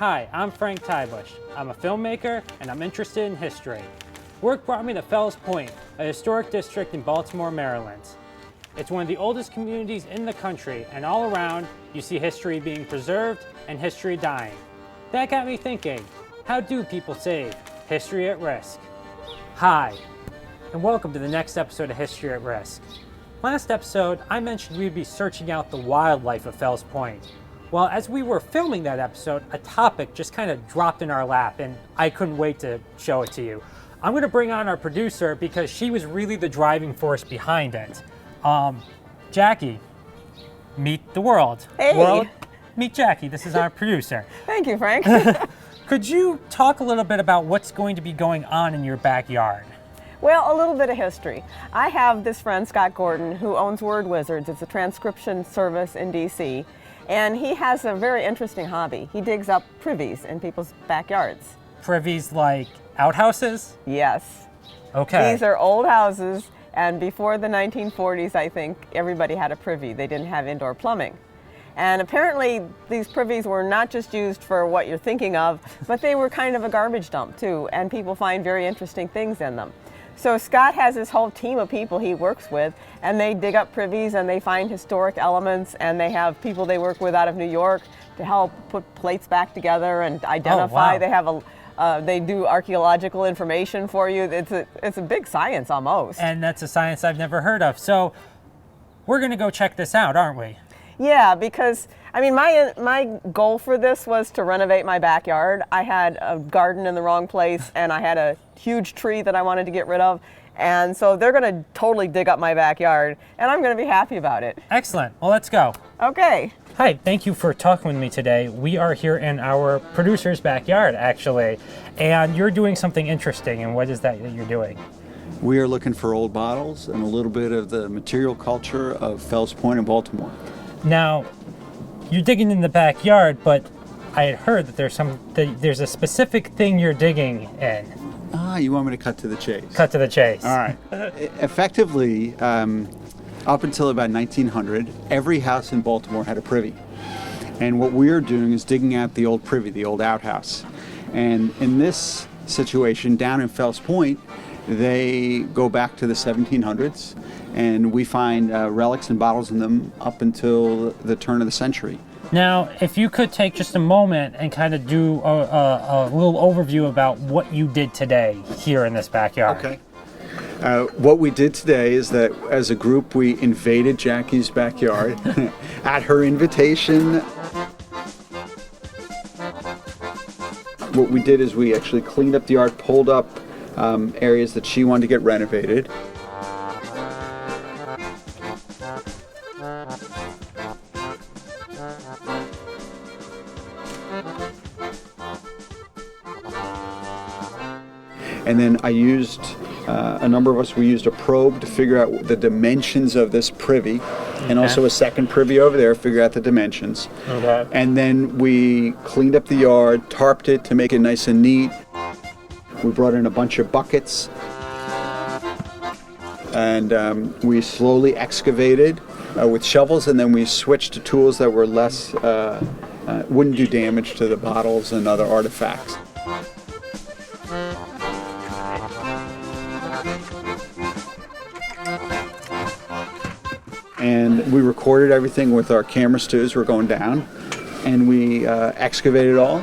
Hi, I'm Frank Tybush. I'm a filmmaker and I'm interested in history. Work brought me to Fells Point, a historic district in Baltimore, Maryland. It's one of the oldest communities in the country, and all around you see history being preserved and history dying. That got me thinking, how do people save history at risk? Hi, and welcome to the next episode of History at Risk. Last episode, I mentioned we'd be searching out the wildlife of Fells Point. Well, as we were filming that episode, a topic just kind of dropped in our lap, and I couldn't wait to show it to you. I'm going to bring on our producer because she was really the driving force behind it. Jacquie, meet the world. Hey. World, meet Jacquie. This is our producer. Thank you, Frank. Could you talk a little bit about what's going to be going on in your backyard? Well, a little bit of history. I have this friend, Scott Gordon, who owns Word Wizards. It's a transcription service in DC. And he has a very interesting hobby. He digs up privies in people's backyards. Privies like outhouses? Yes. Okay. These are old houses, and before the 1940s, I think, everybody had a privy. They didn't have indoor plumbing. And apparently, these privies were not just used for what you're thinking of, but they were kind of a garbage dump, too, and people find very interesting things in them. So Scott has this whole team of people he works with, and they dig up privies and they find historic elements, and they have people they work with out of New York to help put plates back together and identify. Oh, wow. They have they do archaeological information for you. It's a big science almost. And that's a science I've never heard of. So we're going to go check this out, aren't we? Yeah, because I mean, my goal for this was to renovate my backyard. I had a garden in the wrong place, and I had a huge tree that I wanted to get rid of. And so they're going to totally dig up my backyard, and I'm going to be happy about it. Excellent. Well, let's go. Okay. Hi, thank you for talking with me today. We are here in our producer's backyard, actually, and you're doing something interesting. And what is that you're doing? We are looking for old bottles and a little bit of the material culture of Fells Point in Baltimore. Now, you're digging in the backyard, but I had heard that there's a specific thing you're digging in. You want me to cut to the chase? Cut to the chase. All right. Effectively, up until about 1900, every house in Baltimore had a privy. And what we're doing is digging out the old privy, the old outhouse. And in this situation, down in Fells Point, they go back to the 1700s, and we find relics and bottles in them up until the turn of the century. Now, if you could take just a moment and kind of do a little overview about what you did today here in this backyard. Okay. What we did today is that as a group, we invaded Jacquie's backyard at her invitation. What we did is we actually cleaned up the yard, pulled up areas that she wanted to get renovated. And then I used, a number of us, we used a probe to figure out the dimensions of this privy, and also a second privy over there, figure out the dimensions. Okay. And then we cleaned up the yard, tarped it to make it nice and neat. We brought in a bunch of buckets, and we slowly excavated with shovels, and then we switched to tools that were less, wouldn't do damage to the bottles and other artifacts. And we recorded everything with our cameras too as we're going down, and we excavated it all.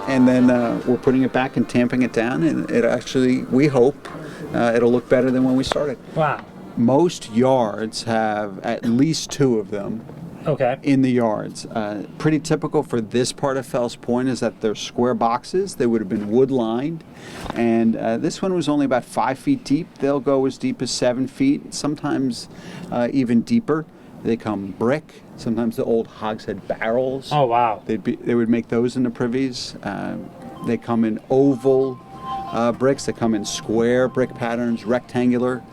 And then we're putting it back and tamping it down, and it actually, we hope, it'll look better than when we started. Wow. Most yards have at least two of them. Okay. In the yards. Pretty typical for this part of Fells Point is that they're square boxes. They would have been wood lined, and this one was only about 5 feet deep. They'll go as deep as 7 feet, sometimes even deeper. They come brick. Sometimes the old hogshead barrels. Oh, wow. They would make those into privies. They come in oval bricks. They come in square brick patterns, rectangular.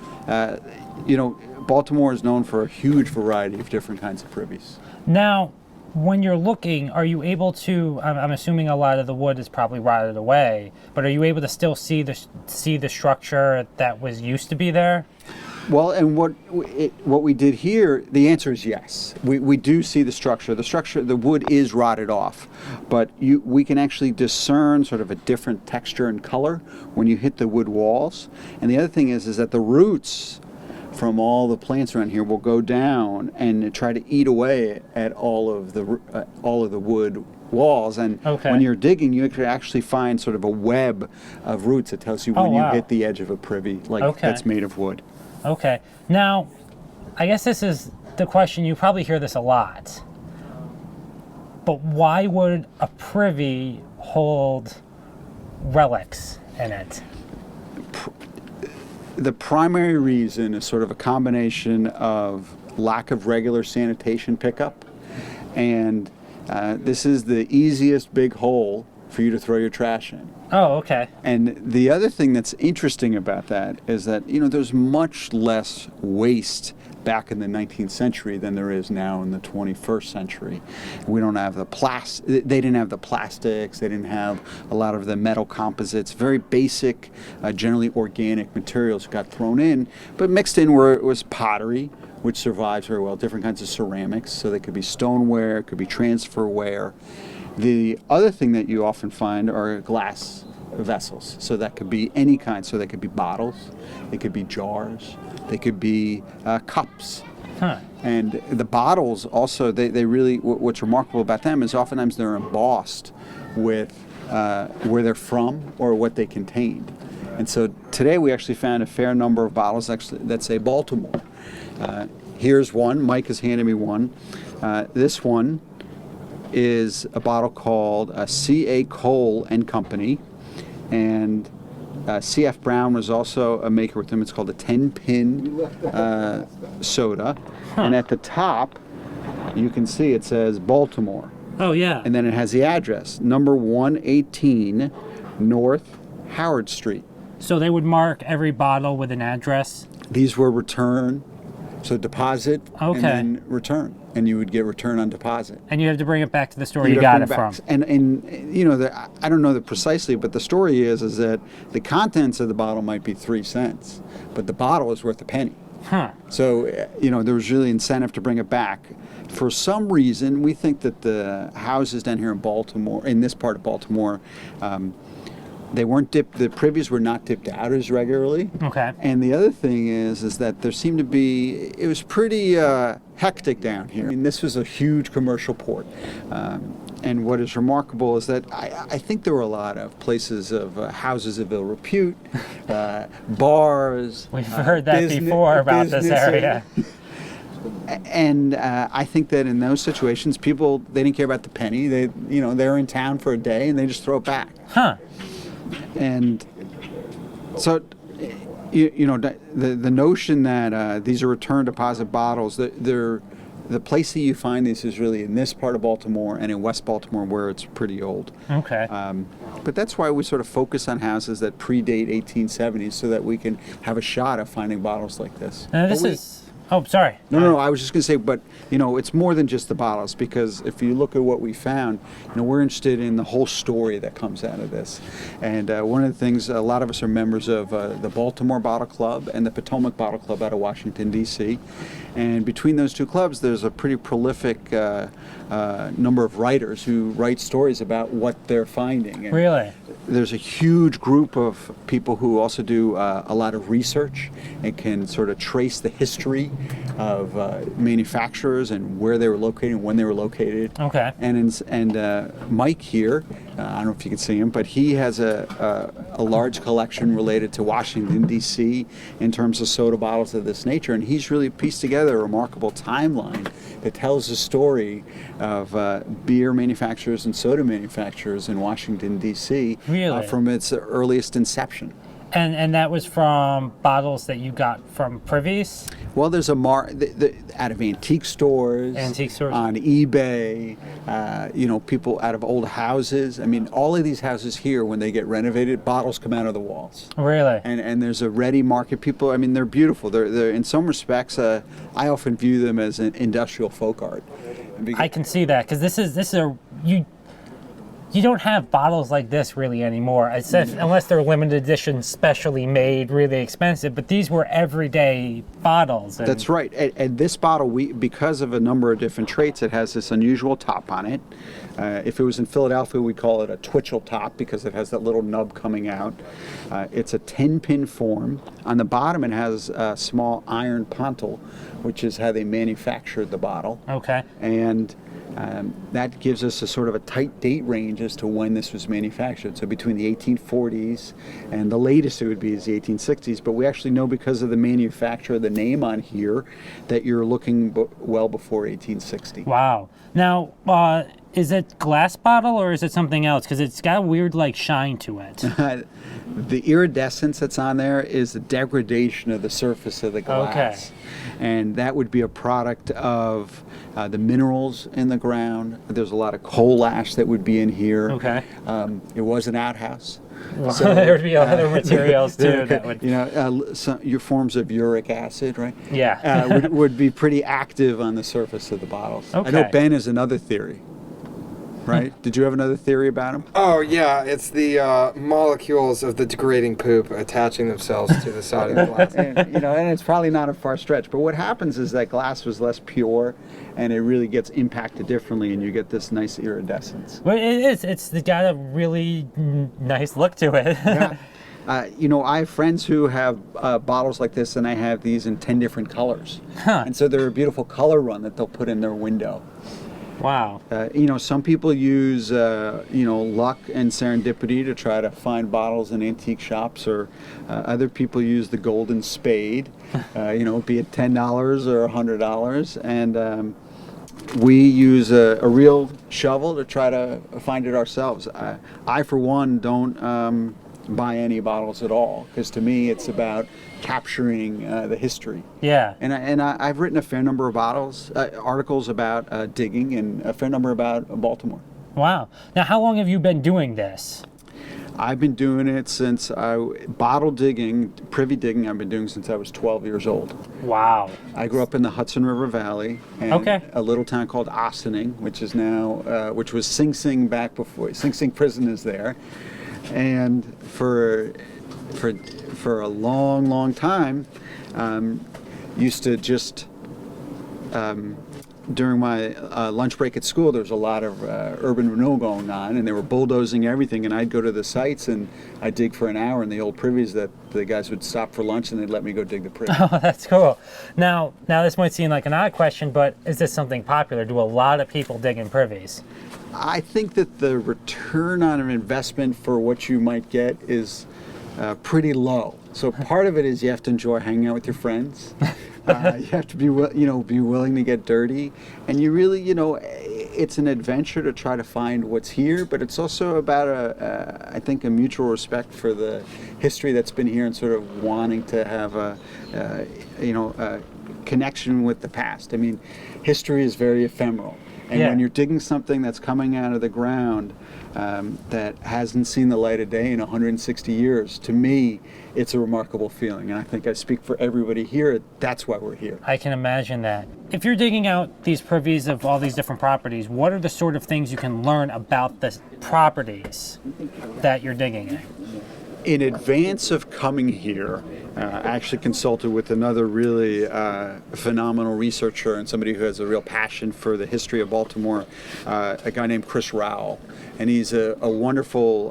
Baltimore is known for a huge variety of different kinds of privies. Now, when you're looking, are you able to? I'm assuming a lot of the wood is probably rotted away, but are you able to still see the structure that was used to be there? Well, and what we did here, the answer is yes. We do see the structure. The wood is rotted off, but we can actually discern sort of a different texture and color when you hit the wood walls. And the other thing is that the roots from all the plants around here will go down and try to eat away at all of the wood walls. And when you're digging, you can actually find sort of a web of roots that tells you when you hit the edge of a privy that's made of wood. Okay. Now, I guess this is the question, you probably hear this a lot, but why would a privy hold relics in it? The primary reason is sort of a combination of lack of regular sanitation pickup, and this is the easiest big hole for you to throw your trash in. Oh, okay. And the other thing that's interesting about that is that, there's much less waste back in the 19th century than there is now in the 21st century. We don't have they didn't have the plastics, they didn't have a lot of the metal composites, very basic, generally organic materials got thrown in, but mixed in where it was pottery, which survives very well, different kinds of ceramics, so they could be stoneware, it could be transferware. The other thing that you often find are glass vessels. So that could be any kind. So they could be bottles, they could be jars, they could be cups. Huh. And the bottles also, they really, what's remarkable about them is oftentimes they're embossed with where they're from or what they contained. And so today we actually found a fair number of bottles that say Baltimore. Here's one. Mike has handed me one. This one is a bottle called C.A. Cole and Company, and C.F. Brown was also a maker with them. It's called a 10-pin soda, and at the top you can see it says Baltimore. Oh yeah. And then it has the address, number 118 North Howard Street. So they would mark every bottle with an address? These were return, so deposit and then return. And you would get return on deposit. And you have to bring it back to the store you got it from. And I don't know that precisely, but the story is that the contents of the bottle might be 3 cents, but the bottle is worth a penny. Huh. So, there was really incentive to bring it back. For some reason, we think that the houses down here in Baltimore, in this part of Baltimore, they weren't dipped, the privies were not dipped out as regularly. Okay. And the other thing is that there seemed to be, it was pretty hectic down here. I mean, this was a huge commercial port. And what is remarkable is that I think there were a lot of places of houses of ill repute, bars. We've heard that before about this area. And I think that in those situations, people, they didn't care about the penny. They were in town for a day and they just throw it back. Huh. And so, the notion that these are return deposit bottles, the place that you find these is really in this part of Baltimore and in West Baltimore, where it's pretty old. Okay. But that's why we sort of focus on houses that predate 1870s, so that we can have a shot of finding bottles like this. Oh, sorry. No, I was just going to say, but, it's more than just the bottles, because if you look at what we found, we're interested in the whole story that comes out of this. And one of the things, a lot of us are members of the Baltimore Bottle Club and the Potomac Bottle Club out of Washington, D.C. And between those two clubs, there's a pretty prolific number of writers who write stories about what they're finding. And really? There's a huge group of people who also do a lot of research and can sort of trace the history of manufacturers and where they were located and when they were located. Okay. And Mike here, I don't know if you can see him, but he has a large collection related to Washington, D.C. in terms of soda bottles of this nature, and he's really pieced together a remarkable timeline that tells the story of beer manufacturers and soda manufacturers in Washington, D.C. Really? From its earliest inception. And that was from bottles that you got from privies? Well, there's a out of antique stores, on eBay, people out of old houses. I mean, all of these houses here, when they get renovated, bottles come out of the walls. Really? And there's a ready market. People, I mean, they're beautiful. They're in some respects, I often view them as an industrial folk art. I can see that, because this is you don't have bottles like this really anymore, unless they're limited edition, specially made, really expensive. But these were everyday bottles. That's right. And this bottle, because of a number of different traits, it has this unusual top on it. If it was in Philadelphia, we call it a twitchell top because it has that little nub coming out. It's a 10-pin form. On the bottom, it has a small iron pontil, which is how they manufactured the bottle. Okay. And that gives us a sort of a tight date range as to when this was manufactured. So between the 1840s and the latest it would be is the 1860s. But we actually know because of the manufacturer, the name on here, that you're looking well before 1860. Wow. Now, is it glass bottle or is it something else? Because it's got a weird shine to it. The iridescence that's on there is the degradation of the surface of the glass. Okay. And that would be a product of the minerals in the ground. There's a lot of coal ash that would be in here. Okay. It was an outhouse. Well, so, there would be other materials too that would. Your forms of uric acid, right? Yeah. would be pretty active on the surface of the bottles. Okay. I know Ben has another theory. Right? Did you have another theory about them? Oh, yeah. It's the molecules of the degrading poop attaching themselves to the side of the glass. and it's probably not a far stretch. But what happens is that glass was less pure, and it really gets impacted differently, and you get this nice iridescence. Well, it is. It's got a really nice look to it. Yeah. I have friends who have bottles like this, and I have these in 10 different colors. Huh. And so they're a beautiful color run that they'll put in their window. Wow. Some people use, luck and serendipity to try to find bottles in antique shops, or other people use the golden spade, be it $10 or $100. And we use a real shovel to try to find it ourselves. I for one, don't buy any bottles at all, because to me it's about capturing the history. Yeah. And I've written a fair number of articles about digging, and a fair number about Baltimore. Wow. Now, how long have you been doing this? I've been doing it since bottle digging, privy digging, I've been doing since I was 12 years old. Wow. I grew up in the Hudson River Valley, and a little town called Ossining, which is now, which was Sing Sing back before. Sing Sing prison is there. And for a long, long time, used to just during my lunch break at school, there was a lot of urban renewal going on, and they were bulldozing everything. And I'd go to the sites and I'd dig for an hour in the old privies that the guys would stop for lunch, and they'd let me go dig the privy. Oh, that's cool. Now this might seem like an odd question, but is this something popular? Do a lot of people dig in privies? I think that the return on an investment for what you might get is pretty low. So part of it is you have to enjoy hanging out with your friends. You have to be willing to get dirty, and you really, it's an adventure to try to find what's here. But it's also about I think a mutual respect for the history that's been here, and sort of wanting to have a connection with the past. I mean, history is very ephemeral. And when you're digging something that's coming out of the ground that hasn't seen the light of day in 160 years, to me, it's a remarkable feeling. And I think I speak for everybody here. That's why we're here. I can imagine that. If you're digging out these privies of all these different properties, what are the sort of things you can learn about the properties that you're digging in? In advance of coming here, I actually consulted with another really phenomenal researcher and somebody who has a real passion for the history of Baltimore, a guy named Chris Rowell. And he's a wonderful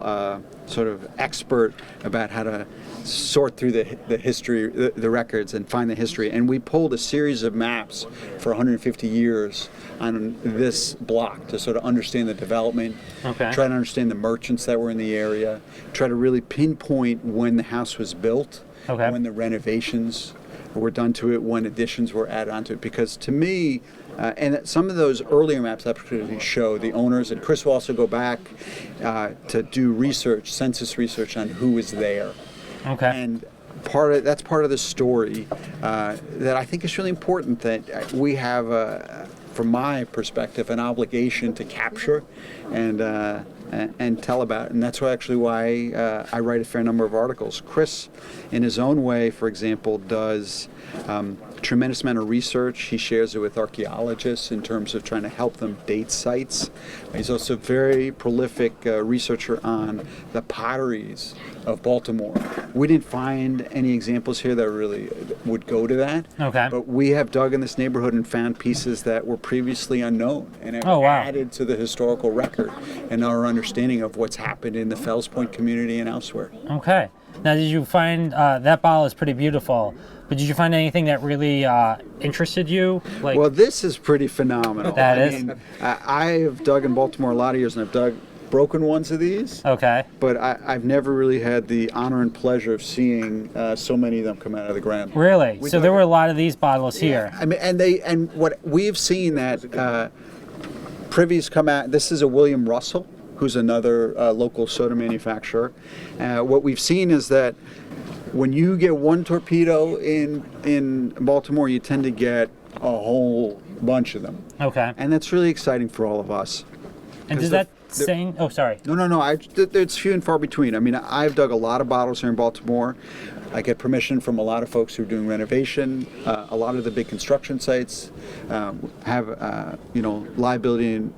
sort of expert about how to sort through the history, the records, and find the history. And we pulled a series of maps for 150 years on this block to sort of understand the development, try to understand the merchants that were in the area, try to really pinpoint when the house was built, when the renovations were done to it, when additions were added onto it. Because to me, and some of those earlier maps actually show the owners, and Chris will also go back to do research, census research on who was there. Okay. And that's part of the story that I think is really important, that we have, from my perspective, an obligation to capture and tell about. And that's why I write a fair number of articles. Chris, in his own way, for example, does a tremendous amount of research. He shares it with archaeologists in terms of trying to help them date sites. He's also a very prolific researcher on the potteries of Baltimore. We didn't find any examples here that really would go to that. Okay. But we have dug in this neighborhood and found pieces that were previously unknown and have added to the historical record and our understanding of what's happened in the Fells Point community and elsewhere. Okay. Now, did you find that bottle is pretty beautiful, but did you find anything that really interested you? Well, this is pretty phenomenal. I have dug in Baltimore a lot of years, and I've dug broken ones of these. Okay. But I've never really had the honor and pleasure of seeing so many of them come out of the ground. Really? So there were a lot of these bottles here. I mean, and what we've seen that privies come out. This is a William Russell, who's another local soda manufacturer. What we've seen is that when you get one torpedo in Baltimore, you tend to get a whole bunch of them. Okay. And that's really exciting for all of us. And does that saying? Oh, sorry. No. It's few and far between. I mean, I've dug a lot of bottles here in Baltimore. I get permission from a lot of folks who are doing renovation. A lot of the big construction sites have, liability and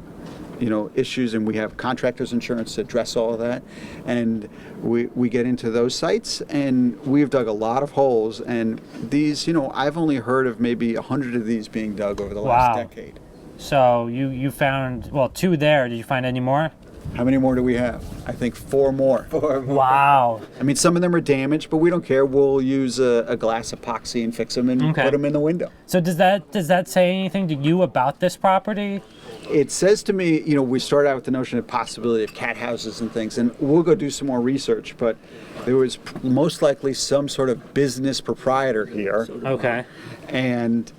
issues, and we have contractors insurance to address all of that. And we get into those sites, and we've dug a lot of holes. And these, I've only heard of maybe 100 of these being dug over the last decade. So you found, 2 there. Did you find any more? How many more do we have? I think 4 more. 4 more. Wow. I mean, some of them are damaged, but we don't care. We'll use a glass epoxy and fix them and put them in the window. So does that say anything to you about this property? It says to me, we start out with the notion of possibility of cat houses and things, and we'll go do some more research, but there was most likely some sort of business proprietor here. Okay. And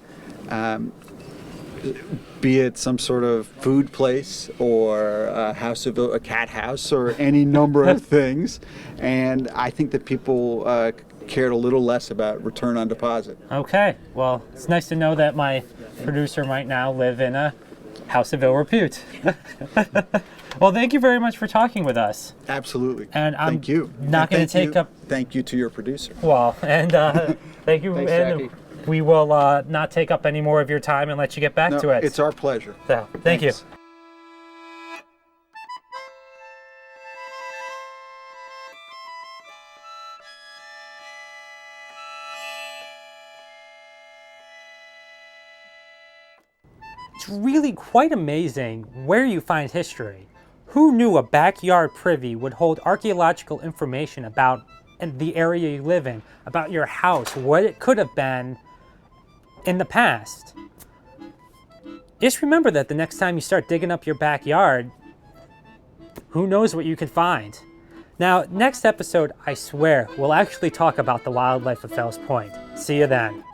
be it some sort of food place or a cat house or any number of things. And I think that people cared a little less about return on deposit. Okay. Well, it's nice to know that my producer might now live in a house of ill repute. Well, thank you very much for talking with us. Absolutely. And thank you. Not going to take up... Thank you to your producer. Well, and thank you. Thanks, and Jackie. we will not take up any more of your time and let you get back to it. It's our pleasure. So, thank you. It's really quite amazing where you find history. Who knew a backyard privy would hold archaeological information about the area you live in, about your house, what it could have been in the past? Just remember that the next time you start digging up your backyard, who knows what you can find. Now, next episode, I swear, we'll actually talk about the wildlife of Fells Point. See you then.